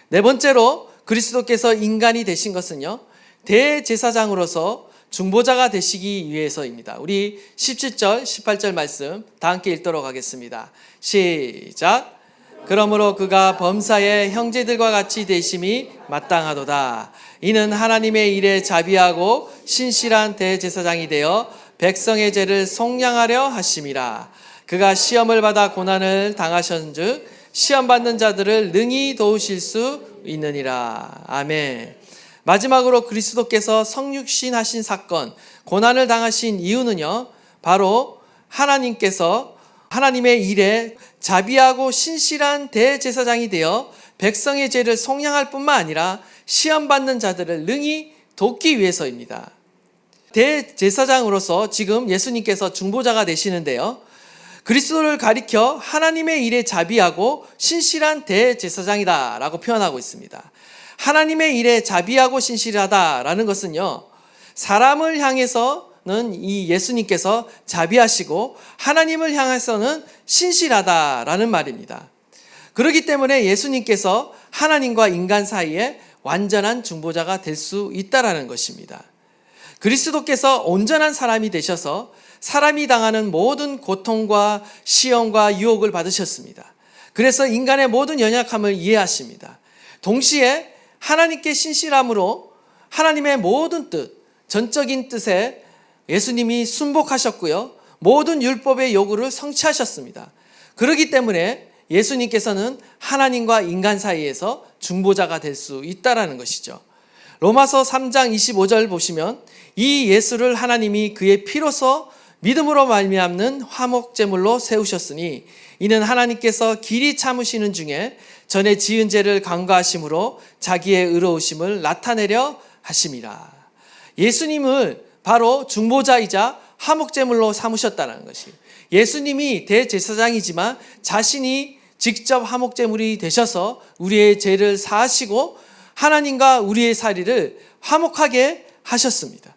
네 번째로 그리스도께서 인간이 되신 것은요, 대제사장으로서 중보자가 되시기 위해서입니다. 우리 17절, 18절 말씀 다 함께 읽도록 하겠습니다. 시작. 그러므로 그가 범사의 형제들과 같이 되심이 마땅하도다. 이는 하나님의 일에 자비하고 신실한 대제사장이 되어 백성의 죄를 속량하려 하심이라. 그가 시험을 받아 고난을 당하셨은즉 시험받는 자들을 능히 도우실 수 있느니라. 아멘. 마지막으로 그리스도께서 성육신 하신 사건, 고난을 당하신 이유는요, 바로 하나님께서 하나님의 일에 자비하고 신실한 대제사장이 되어 백성의 죄를 속량할 뿐만 아니라 시험받는 자들을 능히 돕기 위해서입니다. 대제사장으로서 지금 예수님께서 중보자가 되시는데요, 그리스도를 가리켜 하나님의 일에 자비하고 신실한 대제사장이다 라고 표현하고 있습니다. 하나님의 일에 자비하고 신실하다라는 것은요, 사람을 향해서는 이 예수님께서 자비하시고 하나님을 향해서는 신실하다라는 말입니다. 그렇기 때문에 예수님께서 하나님과 인간 사이에 완전한 중보자가 될 수 있다라는 것입니다. 그리스도께서 온전한 사람이 되셔서 사람이 당하는 모든 고통과 시험과 유혹을 받으셨습니다. 그래서 인간의 모든 연약함을 이해하십니다. 동시에 하나님께 신실함으로 하나님의 모든 뜻, 전적인 뜻에 예수님이 순복하셨고요, 모든 율법의 요구를 성취하셨습니다. 그렇기 때문에 예수님께서는 하나님과 인간 사이에서 중보자가 될 수 있다라는 것이죠. 로마서 3장 25절 보시면 이 예수를 하나님이 그의 피로서 믿음으로 말미암는 화목제물로 세우셨으니 이는 하나님께서 길이 참으시는 중에 전에 지은 죄를 간과하심으로 자기의 의로우심을 나타내려 하심이라. 예수님을 바로 중보자이자 화목제물로 삼으셨다는 것이, 예수님이 대제사장이지만 자신이 직접 화목제물이 되셔서 우리의 죄를 사하시고 하나님과 우리의 사이를 화목하게 하셨습니다.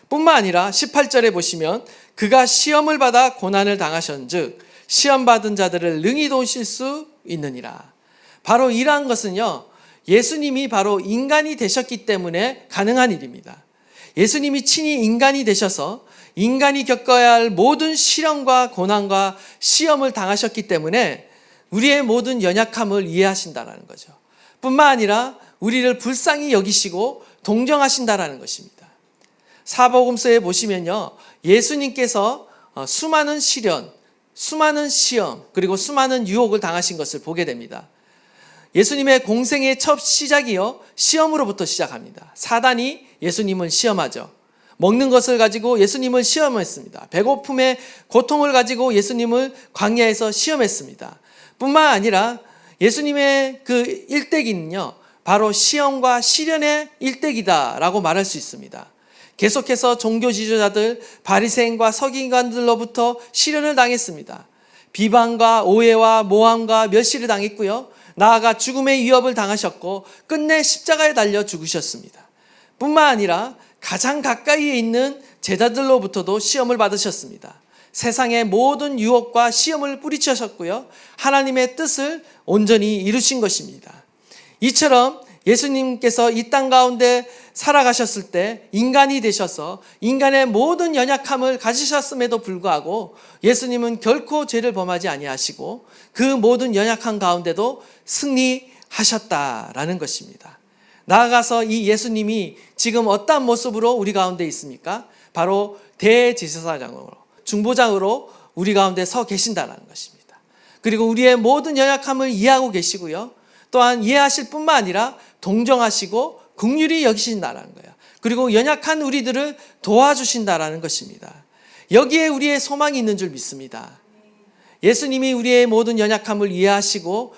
뿐만 아니라 18절에 보시면 그가 시험을 받아 고난을 당하셨은즉 시험 받은 자들을 능히 도우실 수 있느니라. 바로 이러한 것은요, 예수님이 바로 인간이 되셨기 때문에 가능한 일입니다. 예수님이 친히 인간이 되셔서 인간이 겪어야 할 모든 시련과 고난과 시험을 당하셨기 때문에 우리의 모든 연약함을 이해하신다는 거죠. 뿐만 아니라 우리를 불쌍히 여기시고 동정하신다는 것입니다. 사복음서에 보시면요, 예수님께서 수많은 시련, 수많은 시험, 그리고 수많은 유혹을 당하신 것을 보게 됩니다. 예수님의 공생의 첫 시작이요, 시험으로부터 시작합니다. 사단이 예수님을 시험하죠. 먹는 것을 가지고 예수님을 시험했습니다. 배고픔의 고통을 가지고 예수님을 광야에서 시험했습니다. 뿐만 아니라 예수님의 그 일대기는요, 바로 시험과 시련의 일대기다라고 말할 수 있습니다. 계속해서 종교 지도자들, 바리새인과 서기관들로부터 시련을 당했습니다. 비방과 오해와 모함과 멸시를 당했고요, 나아가 죽음의 위협을 당하셨고 끝내 십자가에 달려 죽으셨습니다. 뿐만 아니라 가장 가까이에 있는 제자들로부터도 시험을 받으셨습니다. 세상의 모든 유혹과 시험을 뿌리치셨고요, 하나님의 뜻을 온전히 이루신 것입니다. 이처럼 예수님께서 이 땅 가운데 살아가셨을 때 인간이 되셔서 인간의 모든 연약함을 가지셨음에도 불구하고 예수님은 결코 죄를 범하지 아니하시고 그 모든 연약함 가운데도 승리하셨다라는 것입니다. 나아가서 이 예수님이 지금 어떠한 모습으로 우리 가운데 있습니까? 바로 대제사장으로, 중보장으로 우리 가운데 서 계신다는 것입니다. 그리고 우리의 모든 연약함을 이해하고 계시고요, 또한 이해하실 뿐만 아니라 동정하시고 긍휼히 여기신다는 거예요. 그리고 연약한 우리들을 도와주신다라는 것입니다. 여기에 우리의 소망이 있는 줄 믿습니다. 예수님이 우리의 모든 연약함을 이해하시고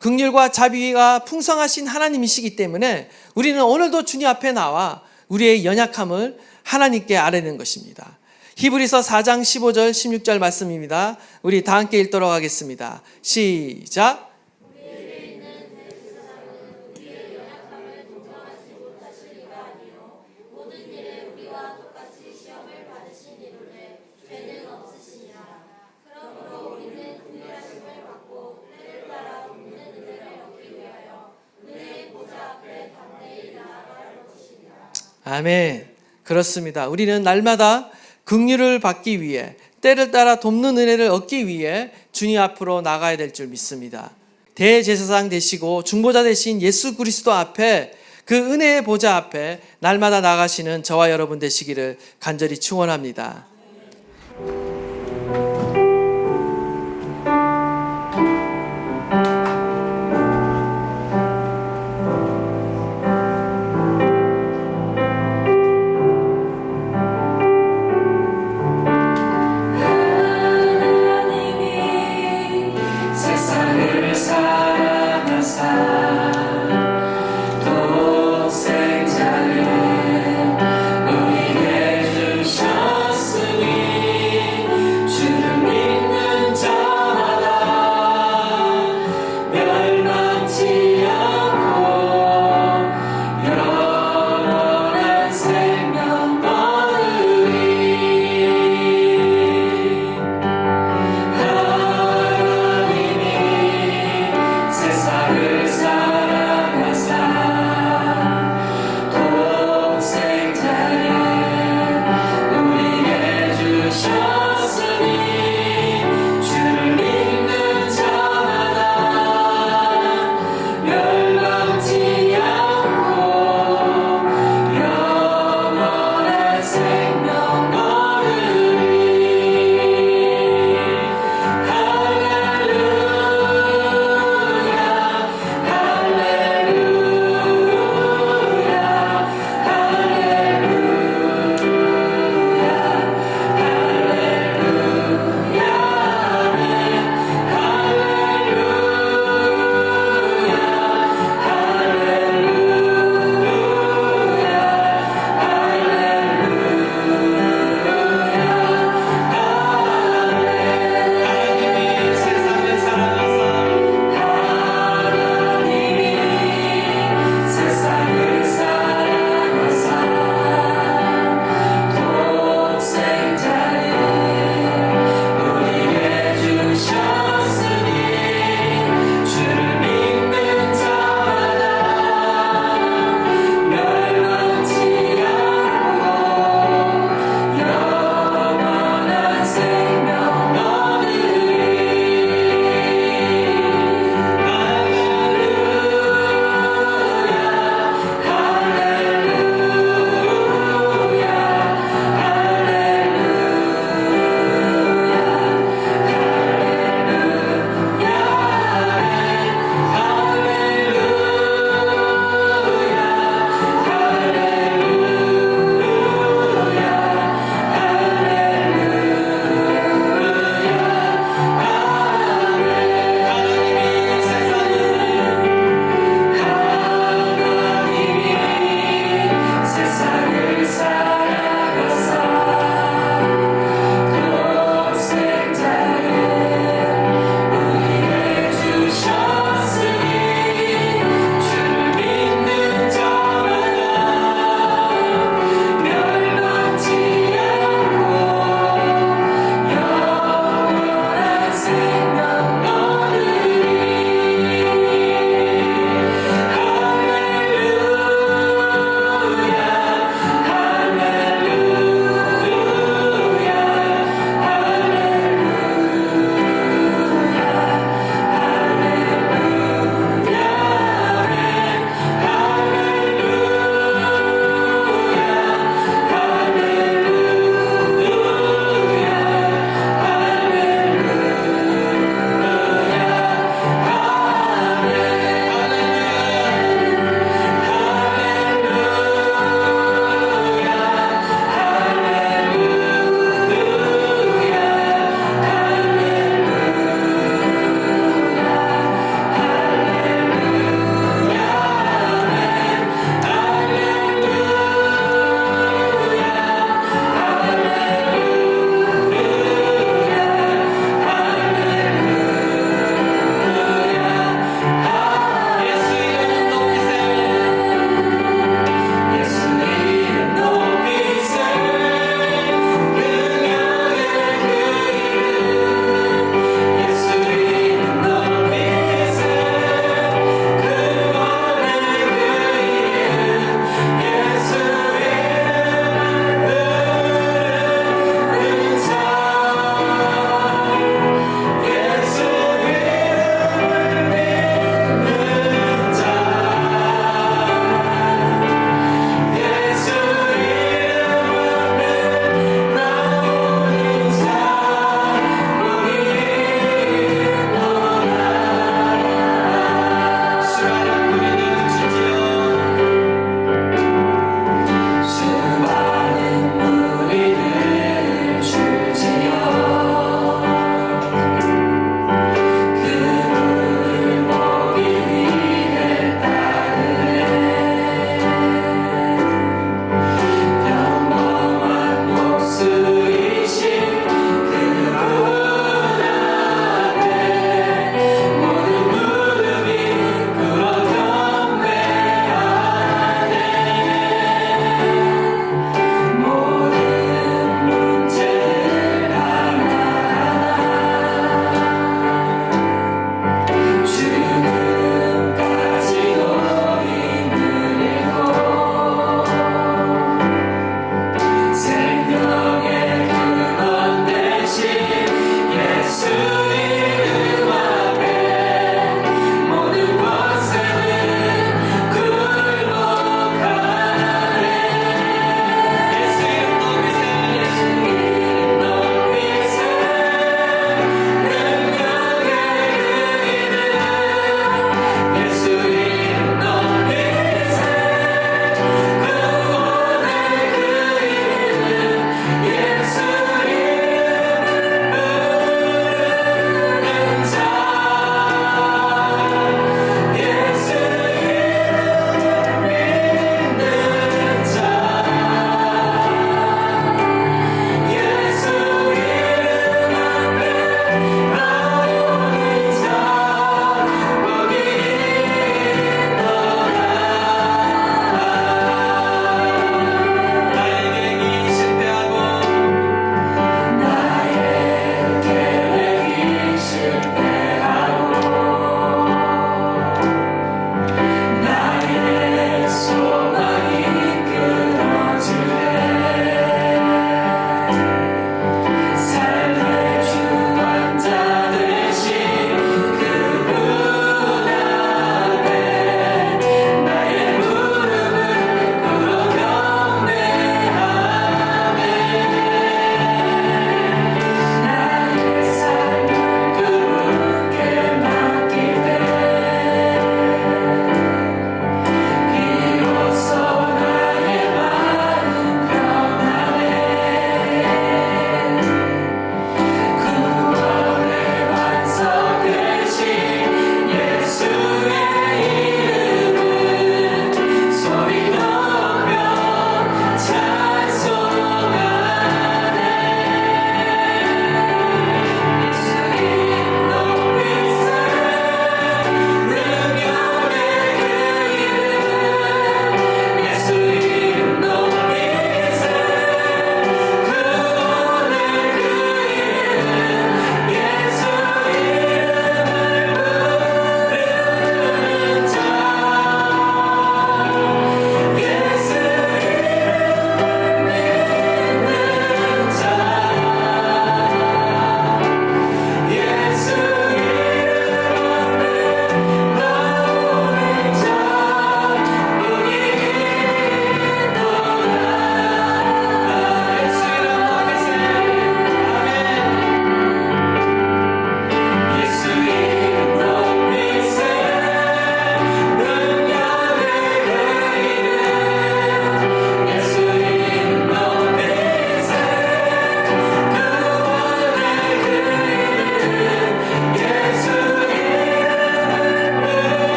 긍휼과 자비가 풍성하신 하나님이시기 때문에 우리는 오늘도 주님 앞에 나와 우리의 연약함을 하나님께 아뢰는 것입니다. 히브리서 4장 15절 16절 말씀입니다. 우리 다 함께 읽도록 하겠습니다. 시작. 아멘. 그렇습니다. 우리는 날마다 긍휼을 받기 위해, 때를 따라 돕는 은혜를 얻기 위해 주님 앞으로 나가야 될 줄 믿습니다. 대제사장 되시고 중보자 되신 예수 그리스도 앞에, 그 은혜의 보좌 앞에 날마다 나가시는 저와 여러분 되시기를 간절히 축원합니다. 독생자를 우리에게 주셨으니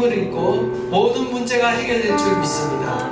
말씀을 읽고 모든 문제가 해결될 줄 믿습니다.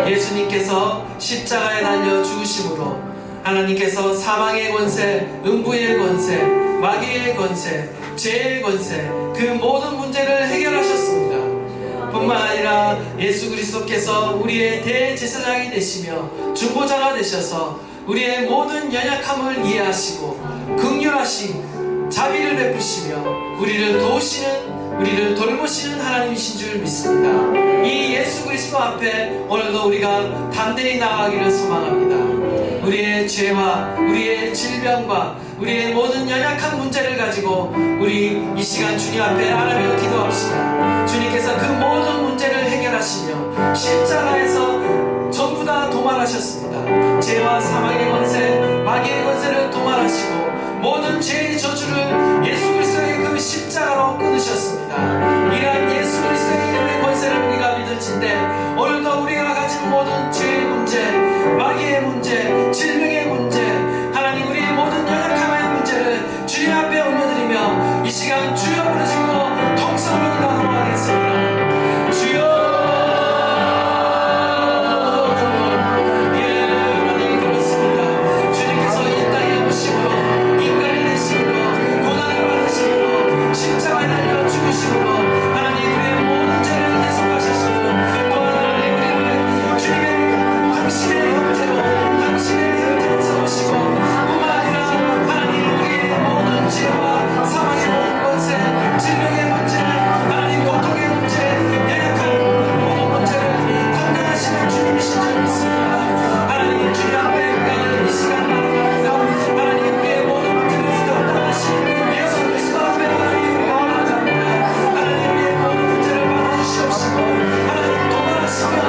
예수님께서 십자가에 달려 죽으심으로 하나님께서 사망의 권세, 음부의 권세, 마귀의 권세, 죄의 권세, 그 모든 문제를 해결하셨습니다. 뿐만 아니라 예수 그리스도께서 우리의 대제사장이 되시며 중보자가 되셔서 우리의 모든 연약함을 이해하시고 긍휼하신 자비를 베푸시며 우리를 도우시는, 우리를 돌보시는 하나님이신 줄 믿습니다. 이 예수 그리스도 앞에 오늘도 우리가 담대히 나아가기를 소망합니다. 우리의 죄와 우리의 질병과 우리의 모든 연약한 문제를 가지고 우리 이 시간 주님 앞에 하나님을 기도합시다. 주님께서 그 모든 문제를 해결하시며 십자가에서 전부 다 도말하셨습니다. 죄와 사망의 권세, 마귀의 권세를 도말하시고 모든 죄의 저주를